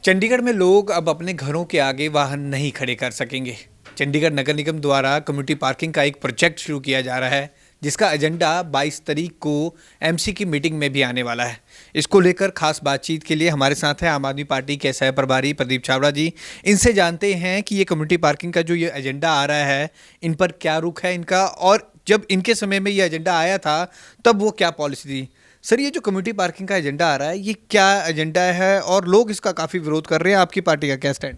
चंडीगढ़ में लोग अब अपने घरों के आगे वाहन नहीं खड़े कर सकेंगे। चंडीगढ़ नगर निगम द्वारा कम्युनिटी पार्किंग का एक प्रोजेक्ट शुरू किया जा रहा है, जिसका एजेंडा 22 तारीख को एमसी की मीटिंग में भी आने वाला है। इसको लेकर खास बातचीत के लिए हमारे साथ हैं आम आदमी पार्टी के सह प्रभारी प्रदीप छाबड़ा जी। इनसे जानते हैं कि ये कम्युनिटी पार्किंग का जो ये एजेंडा आ रहा है, इन पर क्या रुख है इनका, और जब इनके समय में ये एजेंडा आया था तब वो क्या पॉलिसी थी। सर, ये जो कम्युनिटी पार्किंग का एजेंडा आ रहा है, ये क्या एजेंडा है और लोग इसका काफ़ी विरोध कर रहे हैं, आपकी पार्टी का क्या स्टैंड?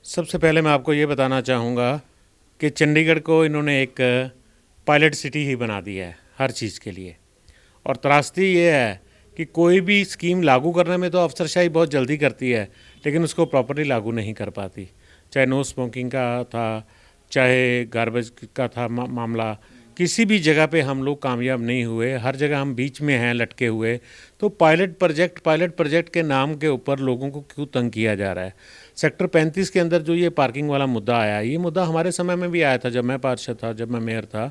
सबसे पहले मैं आपको ये बताना चाहूँगा कि चंडीगढ़ को इन्होंने एक पायलट सिटी ही बना दिया है हर चीज़ के लिए। और त्रासदी ये है कि कोई भी स्कीम लागू करने में तो अफसरशाही बहुत जल्दी करती है, लेकिन उसको प्रॉपरली लागू नहीं कर पाती। चाहे नो स्मोकिंग का था, चाहे गार्बेज का था मामला, किसी भी जगह पे हम लोग कामयाब नहीं हुए। हर जगह हम बीच में हैं लटके हुए। तो पायलट प्रोजेक्ट के नाम के ऊपर लोगों को क्यों तंग किया जा रहा है। सेक्टर 35 के अंदर जो ये पार्किंग वाला मुद्दा आया, ये मुद्दा हमारे समय में भी आया था, जब मैं पार्षद था, जब मैं मेयर था,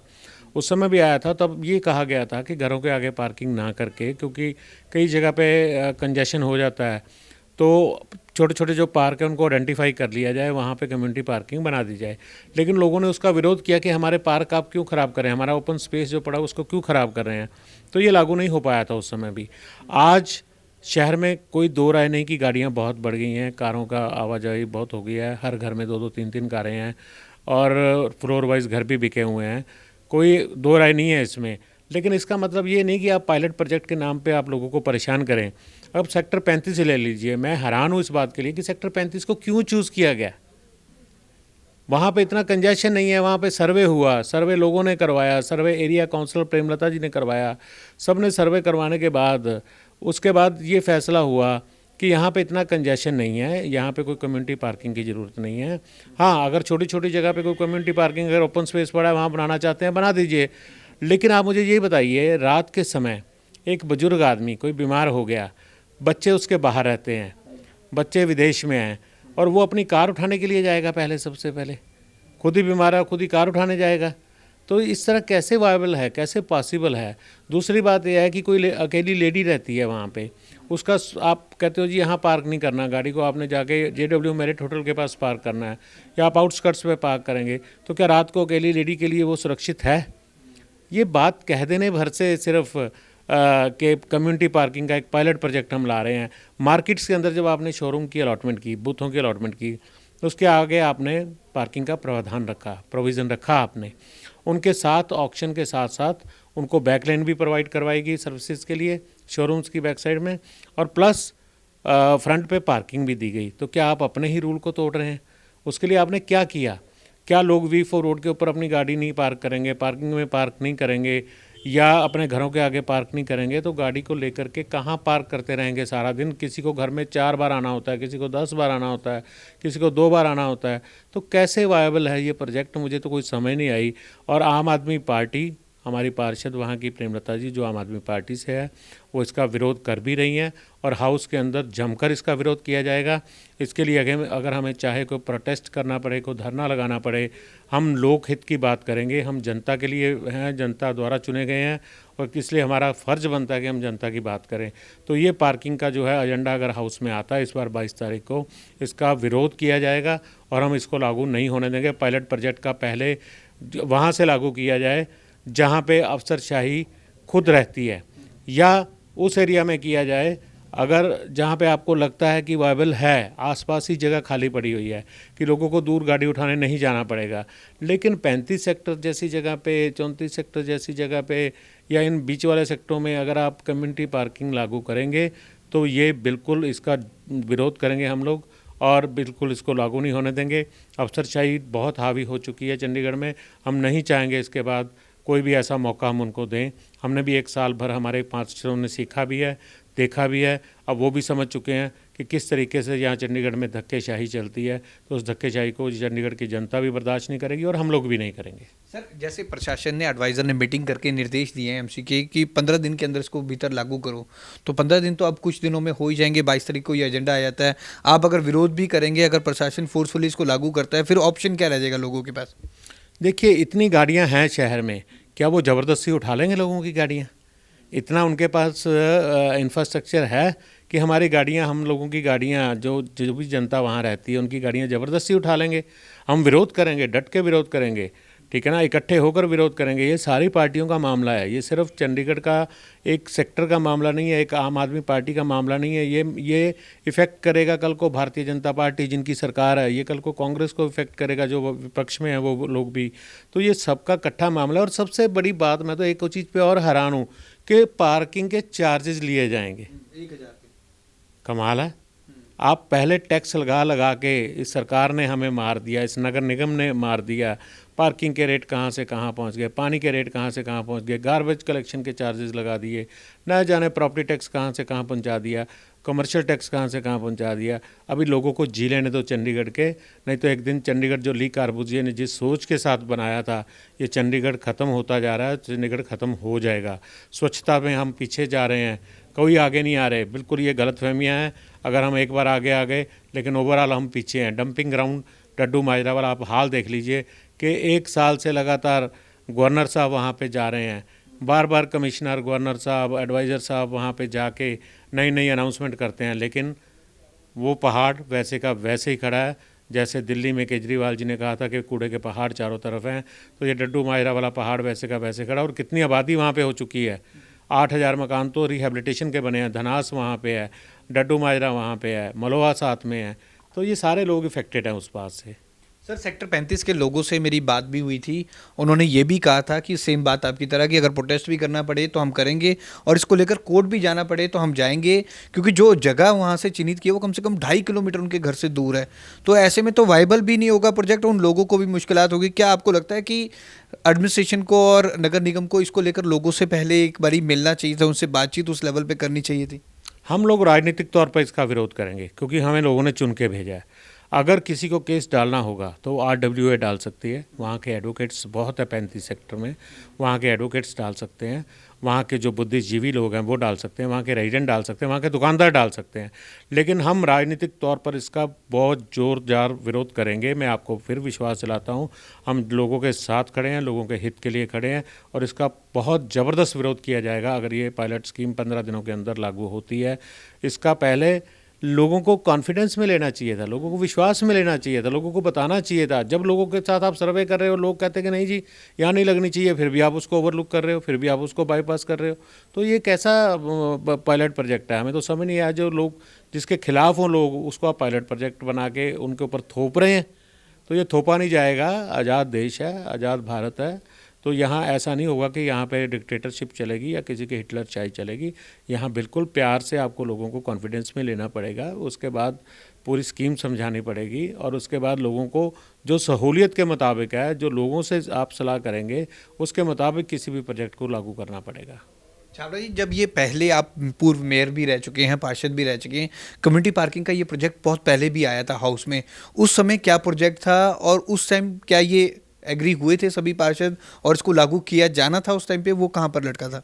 उस समय भी आया था। तब ये कहा गया था कि घरों के आगे पार्किंग ना करके, क्योंकि कई जगह पे कंजेशन हो जाता है, तो छोटे छोटे जो पार्क हैं उनको आइडेंटिफाई कर लिया जाए, वहाँ पे कम्युनिटी पार्किंग बना दी जाए। लेकिन लोगों ने उसका विरोध किया कि हमारे पार्क आप क्यों ख़राब कर रहे हैं, हमारा ओपन स्पेस जो पड़ा उसको क्यों ख़राब कर रहे हैं। तो ये लागू नहीं हो पाया था उस समय भी। आज शहर में कोई दो राय नहीं कि गाड़ियाँ बहुत बढ़ गई हैं, कारों का आवाजाही बहुत हो गया है, हर घर में दो दो तीन तीन कारें हैं और फ्लोर वाइज घर भी बिके हुए हैं, कोई दो राय नहीं है इसमें। लेकिन इसका मतलब ये नहीं कि आप पायलट प्रोजेक्ट के नाम पे आप लोगों को परेशान करें। अब सेक्टर 35 ले लीजिए, मैं हैरान हूँ इस बात के लिए कि सेक्टर 35 को क्यों चूज़ किया गया। वहाँ पे इतना कंजेशन नहीं है, वहाँ पे सर्वे हुआ, सर्वे लोगों ने करवाया, सर्वे एरिया काउंसलर प्रेमलता जी ने करवाया, सब ने सर्वे करवाने के बाद उसके बाद ये फैसला हुआ कि यहाँ पे इतना कंजेशन नहीं है, यहाँ पे कोई कम्युनिटी पार्किंग की ज़रूरत नहीं है। हाँ, अगर छोटी छोटी जगह पे कोई कम्युनिटी पार्किंग, अगर ओपन स्पेस पड़ा है वहाँ बनाना चाहते हैं बना दीजिए। लेकिन आप मुझे ये बताइए, रात के समय एक बुजुर्ग आदमी कोई बीमार हो गया, बच्चे उसके बाहर रहते हैं, बच्चे विदेश में हैं, और वो अपनी कार उठाने के लिए जाएगा, पहले सबसे पहले खुद ही बीमार है, खुद ही कार उठाने जाएगा। तो इस तरह कैसे वायबल है, कैसे पॉसिबल है। दूसरी बात यह है कि कोई अकेली लेडी रहती है वहाँ पे, उसका आप कहते हो जी यहाँ पार्क नहीं करना, गाड़ी को आपने जाके JW मेरिट होटल के पास पार्क करना है या आप आउटस्कर्ट्स पे पार्क करेंगे, तो क्या रात को अकेली लेडी के लिए वो सुरक्षित है? ये बात कह देने भर से सिर्फ कि कम्युनिटी पार्किंग का एक पायलट प्रोजेक्ट हम ला रहे हैं। मार्केट्स के अंदर जब आपने शोरूम की अलॉटमेंट की, बूथों की अलॉटमेंट की, तो उसके आगे आपने पार्किंग का प्रावधान रखा, प्रोविज़न रखा आपने। उनके साथ ऑक्शन के साथ साथ उनको बैकलाइन भी प्रोवाइड करवाएगी सर्विसेज के लिए शोरूम्स की बैक साइड में, और प्लस फ्रंट पे पार्किंग भी दी गई। तो क्या आप अपने ही रूल को तोड़ रहे हैं? उसके लिए आपने क्या किया? क्या लोग V4 रोड के ऊपर अपनी गाड़ी नहीं पार्क करेंगे, पार्किंग में पार्क नहीं करेंगे, या अपने घरों के आगे पार्क नहीं करेंगे, तो गाड़ी को लेकर के कहाँ पार्क करते रहेंगे सारा दिन? किसी को घर में 4 बार आना होता है, किसी को 10 बार आना होता है, किसी को 2 बार आना होता है। तो कैसे वायबल है ये प्रोजेक्ट, मुझे तो कोई समझ नहीं आई। और आम आदमी पार्टी, हमारी पार्षद वहाँ की प्रेमलता जी जो आम आदमी पार्टी से है, वो इसका विरोध कर भी रही हैं, और हाउस के अंदर जमकर इसका विरोध किया जाएगा। इसके लिए अगर हमें चाहे कोई प्रोटेस्ट करना पड़े, कोई धरना लगाना पड़े, हम लोक हित की बात करेंगे। हम जनता के लिए हैं, जनता द्वारा चुने गए हैं, और इसलिए हमारा फ़र्ज़ बनता है कि हम जनता की बात करें। तो ये पार्किंग का जो है एजेंडा अगर हाउस में आता है इस बार 22 तारीख को, इसका विरोध किया जाएगा और हम इसको लागू नहीं होने देंगे। पायलट प्रोजेक्ट का पहले वहाँ से लागू किया जाए जहाँ पे अफसरशाही खुद रहती है, या उस एरिया में किया जाए अगर जहाँ पे आपको लगता है कि वायबल है, आसपास ही जगह खाली पड़ी हुई है कि लोगों को दूर गाड़ी उठाने नहीं जाना पड़ेगा। लेकिन 35 सेक्टर जैसी जगह पे, 34 सेक्टर जैसी जगह पे, या इन बीच वाले सेक्टरों में अगर आप कम्युनिटी पार्किंग लागू करेंगे, तो ये बिल्कुल इसका विरोध करेंगे हम लोग, और बिल्कुल इसको लागू नहीं होने देंगे। अफसरशाही बहुत हावी हो चुकी है चंडीगढ़ में, हम नहीं चाहेंगे इसके बाद कोई भी ऐसा मौका हम उनको दें। हमने भी 1 साल भर हमारे पार्षदों ने सीखा भी है, देखा भी है, अब वो भी समझ चुके हैं कि किस तरीके से यहाँ चंडीगढ़ में धक्केशाही चलती है। तो उस धक्केशाही को चंडीगढ़ की जनता भी बर्दाश्त नहीं करेगी और हम लोग भी नहीं करेंगे। सर, जैसे प्रशासन ने, एडवाइज़र ने मीटिंग करके निर्देश दिए हैं एमसी के कि 15 दिन के अंदर इसको भीतर लागू करो, तो 15 दिन तो अब कुछ दिनों में हो ही जाएंगे। 22 तारीख को ये एजेंडा आ जाता है। आप अगर विरोध भी करेंगे, अगर प्रशासन फोर्सफुली इसको लागू करता है, फिर ऑप्शन क्या रह जाएगा लोगों के पास? देखिए, इतनी गाड़ियाँ हैं शहर में, क्या वो ज़बरदस्ती उठा लेंगे लोगों की गाड़ियाँ? इतना उनके पास इंफ्रास्ट्रक्चर है कि हमारी गाड़ियाँ, हम लोगों की गाड़ियाँ, जो जो भी जनता वहाँ रहती है उनकी गाड़ियाँ ज़बरदस्ती उठा लेंगे। हम विरोध करेंगे, डट के विरोध करेंगे, ठीक है ना, इकट्ठे होकर विरोध करेंगे। ये सारी पार्टियों का मामला है, ये सिर्फ चंडीगढ़ का एक सेक्टर का मामला नहीं है, एक आम आदमी पार्टी का मामला नहीं है। ये इफ़ेक्ट करेगा कल को भारतीय जनता पार्टी जिनकी सरकार है, ये कल को कांग्रेस को इफ़ेक्ट करेगा जो विपक्ष में है वो लोग भी। तो ये सबका इकट्ठा मामला है। और सबसे बड़ी बात, मैं तो एक चीज़ पे और हैरान हूँ कि पार्किंग के चार्जेस लिए जाएंगे। 1000 कमाल है। आप पहले टैक्स लगा लगा के इस सरकार ने हमें मार दिया, इस नगर निगम ने मार दिया। पार्किंग के रेट कहाँ से कहाँ पहुँच गए, पानी के रेट कहाँ से कहाँ पहुँच गए, गार्बेज कलेक्शन के चार्जेस लगा दिए, न जाने प्रॉपर्टी टैक्स कहाँ से कहाँ पहुँचा दिया, कमर्शियल टैक्स कहाँ से कहाँ पहुँचा दिया। अभी लोगों को जी लेने दो चंडीगढ़ के, नहीं तो एक दिन चंडीगढ़ जो ली कार्बूजिया ने जिस सोच के साथ बनाया था, ये चंडीगढ़ ख़त्म होता जा रहा है, चंडीगढ़ ख़त्म हो जाएगा। स्वच्छता में हम पीछे जा रहे हैं, कोई आगे नहीं आ रहे, बिल्कुल ये गलतफहमियाँ हैं। अगर हम एक बार आगे आ गए, लेकिन ओवरऑल हम पीछे हैं। डंपिंग ग्राउंड डड्डू माजरा वाला आप हाल देख लीजिए कि 1 साल से लगातार गवर्नर साहब वहाँ पे जा रहे हैं, बार बार कमिश्नर, गवर्नर साहब, एडवाइज़र साहब वहाँ पे जाके नई नई अनाउंसमेंट करते हैं, लेकिन वो पहाड़ वैसे का वैसे ही खड़ा है। जैसे दिल्ली में केजरीवाल जी ने कहा था कि कूड़े के पहाड़ चारों तरफ हैं, तो ये डड्डू माजरा वाला पहाड़ वैसे का वैसे खड़ा। और कितनी आबादी वहाँ पे हो चुकी है, 8000 मकान तो रिहेबिलिटेशन के बने हैं। धनास वहाँ पे है, डड्डू माजरा वहाँ पे है, मलोआ साथ में है। तो ये सारे लोग इफेक्टेड हैं उस बात से। सर, सेक्टर 35 के लोगों से मेरी बात भी हुई थी। उन्होंने ये भी कहा था कि सेम बात आपकी तरह कि अगर प्रोटेस्ट भी करना पड़े तो हम करेंगे, और इसको लेकर कोर्ट भी जाना पड़े तो हम जाएंगे, क्योंकि जो जगह वहाँ से चिन्हित की है वो कम से कम 2.5 किलोमीटर उनके घर से दूर है। तो ऐसे में तो वाइबल भी नहीं होगा प्रोजेक्ट, उन लोगों को भी मुश्किलात होगी। क्या आपको लगता है कि एडमिनिस्ट्रेशन को और नगर निगम को इसको लेकर लोगों से पहले एक बारी मिलना चाहिए था, उनसे बातचीत उस लेवल पर करनी चाहिए थी? हम लोग राजनीतिक तौर पर इसका विरोध करेंगे, क्योंकि हमें लोगों ने चुन के भेजा है। अगर किसी को केस डालना होगा तो RWA डाल सकती है, वहाँ के एडवोकेट्स बहुत है 35 सेक्टर में, वहाँ के एडवोकेट्स डाल सकते हैं, वहाँ के जो बुद्धिजीवी लोग हैं वो डाल सकते हैं, वहाँ के रेजिडेंट डाल सकते हैं, वहाँ के दुकानदार डाल सकते हैं। लेकिन हम राजनीतिक तौर पर इसका बहुत जोरदार विरोध करेंगे। मैं आपको फिर विश्वास दिलाता हूँ, हम लोगों के साथ खड़े हैं, लोगों के हित के लिए खड़े हैं, और इसका बहुत ज़बरदस्त विरोध किया जाएगा अगर ये पायलट स्कीम 15 दिनों के अंदर लागू होती है। इसका पहले लोगों को कॉन्फिडेंस में लेना चाहिए था, लोगों को विश्वास में लेना चाहिए था, लोगों को बताना चाहिए था। जब लोगों के साथ आप सर्वे कर रहे हो, लोग कहते हैं कि नहीं जी यहाँ नहीं लगनी चाहिए, फिर भी आप उसको ओवरलुक कर रहे हो, फिर भी आप उसको बाईपास कर रहे हो। तो ये कैसा पायलट प्रोजेक्ट है? हमें तो समझ नहीं आया। जो लोग जिसके खिलाफ हों लोग, उसको आप पायलट प्रोजेक्ट बना के उनके ऊपर थोप रहे हैं, तो ये थोपा नहीं जाएगा। आज़ाद देश है, आज़ाद भारत है, तो यहाँ ऐसा नहीं होगा कि यहाँ पे डिक्टेटरशिप चलेगी या किसी की हिटलर चाय चलेगी। यहाँ बिल्कुल प्यार से आपको लोगों को कॉन्फिडेंस में लेना पड़ेगा, उसके बाद पूरी स्कीम समझानी पड़ेगी, और उसके बाद लोगों को जो सहूलियत के मुताबिक है, जो लोगों से आप सलाह करेंगे उसके मुताबिक किसी भी प्रोजेक्ट को लागू करना पड़ेगा। छाबड़ा जी, जब ये पहले आप पूर्व मेयर भी रह चुके हैं, पार्षद भी रह चुके हैं, कम्युनिटी पार्किंग का ये प्रोजेक्ट बहुत पहले भी आया था हाउस में, उस समय क्या प्रोजेक्ट था और उस टाइम क्या ये एग्री हुए थे सभी पार्षद और इसको लागू किया जाना था उस टाइम पे, वो कहाँ पर लटका था?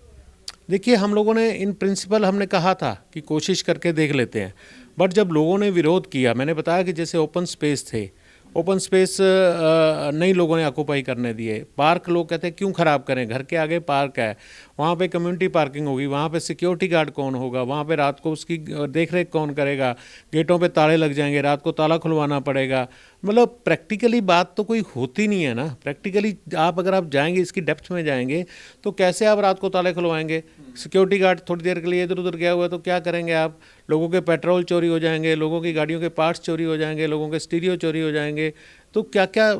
देखिए, हम लोगों ने इन प्रिंसिपल हमने कहा था कि कोशिश करके देख लेते हैं, बट जब लोगों ने विरोध किया, मैंने बताया कि जैसे ओपन स्पेस थे, ओपन स्पेस नहीं लोगों ने ऑक्यूपाई करने दिए। पार्क लोग कहते हैं क्यों ख़राब करें, घर के आगे पार्क है, वहाँ पे कम्युनिटी पार्किंग होगी, वहाँ पे सिक्योरिटी गार्ड कौन होगा, वहाँ पे रात को उसकी देख रेख कौन करेगा, गेटों पे ताले लग जाएंगे, रात को ताला खुलवाना पड़ेगा। मतलब प्रैक्टिकली बात तो कोई होती नहीं है ना। प्रैक्टिकली आप अगर आप जाएंगे, इसकी डेप्थ में जाएंगे, तो कैसे आप रात को ताले खुलवाएंगे? सिक्योरिटी गार्ड थोड़ी देर के लिए इधर उधर गया हुआ है तो क्या करेंगे आप? लोगों के पेट्रोल चोरी हो जाएंगे, लोगों की गाड़ियों के पार्ट्स चोरी हो जाएंगे, लोगों के स्टीरियो चोरी हो जाएंगे, तो क्या क्या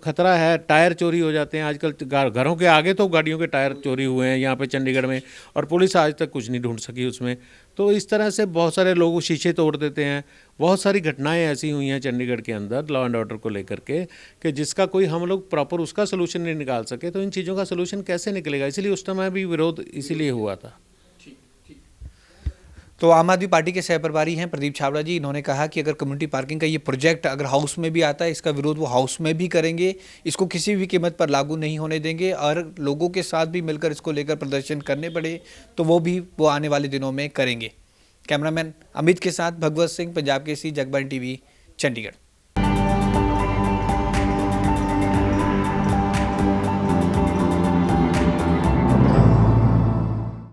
खतरा है। टायर चोरी हो जाते हैं आजकल, घरों के आगे तो गाड़ियों के टायर चोरी हुए हैं यहाँ पे चंडीगढ़ में, और पुलिस आज तक कुछ नहीं ढूंढ सकी उसमें। तो इस तरह से बहुत सारे लोग शीशे तोड़ देते हैं। बहुत सारी घटनाएं ऐसी हुई हैं चंडीगढ़ के अंदर लॉ एंड ऑर्डर को लेकर के, कि जिसका कोई हम लोग प्रॉपर उसका सलूशन नहीं निकाल सके। तो इन चीज़ों का सलूशन कैसे निकलेगा? इसलिए उस समय भी विरोध इसीलिए हुआ था। तो आम आदमी पार्टी के सहप्रभारी हैं प्रदीप छाबड़ा जी, इन्होंने कहा कि अगर कम्युनिटी पार्किंग का ये प्रोजेक्ट अगर हाउस में भी आता है, इसका विरोध वो हाउस में भी करेंगे, इसको किसी भी कीमत पर लागू नहीं होने देंगे, और लोगों के साथ भी मिलकर इसको लेकर प्रदर्शन करने पड़े तो वो आने वाले दिनों में करेंगे। कैमरामैन अमित के साथ भगवत सिंह, पंजाब केसरी, जगबानी टीवी, चंडीगढ़।